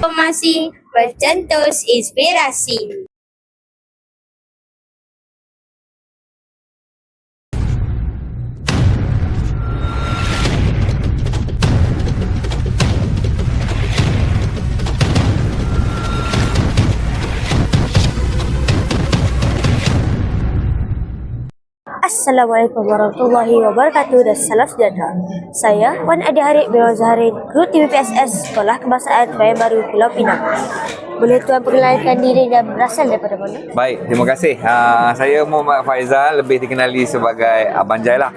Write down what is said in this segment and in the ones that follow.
Informasi bercentus inspirasi. Assalamualaikum warahmatullahi wabarakatuh dan salam sejahtera. Saya Wan Adi Harib bin Zaharin, Guru TVPSS Sekolah Kebangsaan Bayan Baru Pulau Pinang. Boleh tuan perkenalkan diri dan berasal daripada mana? Baik, terima kasih. Saya Muhammad Faizal, lebih dikenali sebagai Abang Jai lah.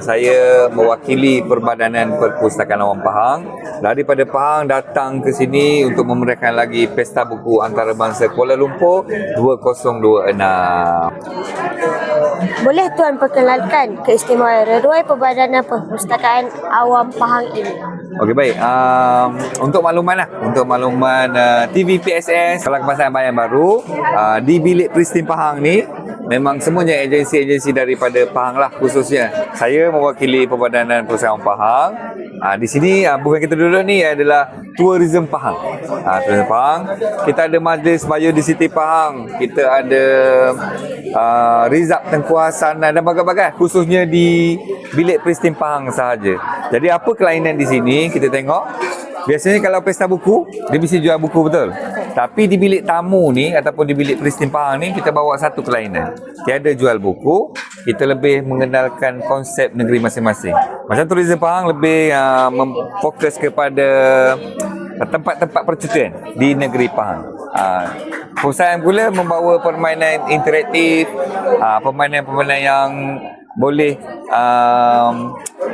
Saya mewakili Perbadanan Perpustakaan Awam Pahang. Daripada Pahang datang ke sini untuk memeriahkan lagi Pesta Buku Antarabangsa Kuala Lumpur 2026. Boleh tuan perkenalkan keistimewaan Reduai Perbadanan Perpustakaan Awam Pahang ini? Okey, baik. Untuk makluman TVPSS Sekolah Kebangsaan Bayan Baru, di Bilik Pristin Pahang ni memang semuanya agensi-agensi daripada Pahang lah khususnya. Saya mewakili Perbadanan Perpustakaan Pahang. Di sini bukan kita duduk ni adalah Tourism Pahang. Tourism Pahang. Kita ada Majlis Biodiversity Pahang. Kita ada Rizab Tengku Hasan dan bagai-bagai, khususnya di Bilik Pristin Pahang sahaja. Jadi apa kelainan di sini kita tengok, biasanya kalau pesta buku dia mesti jual buku, betul. Tapi di bilik tamu ni ataupun di bilik Pristin Pahang ni kita bawa satu kelainan. Tiada jual buku, kita lebih mengenalkan konsep negeri masing-masing. Macam Tourism Pahang lebih fokus kepada tempat-tempat percutian di negeri Pahang. Perusahaan pula membawa permainan interaktif, permainan-permainan yang boleh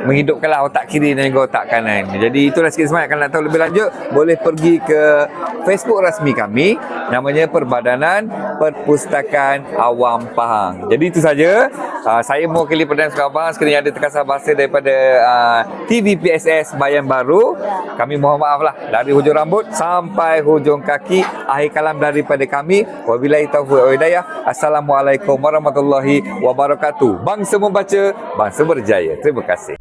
menghidupkanlah otak kiri dan juga otak kanan. Jadi itulah sikit semangat. Kalau nak tahu lebih lanjut, boleh pergi ke Facebook rasmi kami, namanya Perbadanan Perpustakaan Awam Pahang. Jadi itu saja. Saya mewakili Perdana Sekolah Pahang. Sekiranya ada terkasar bahasa daripada TVPSS Bayan Baru, kami mohon maaf lah. Dari hujung rambut sampai hujung kaki, akhir kalam daripada kami. Wabillahi taufiq wal hidayah. Assalamualaikum warahmatullahi wabarakatuh. Bangsa membaca, bangsa berjaya. Terima kasih.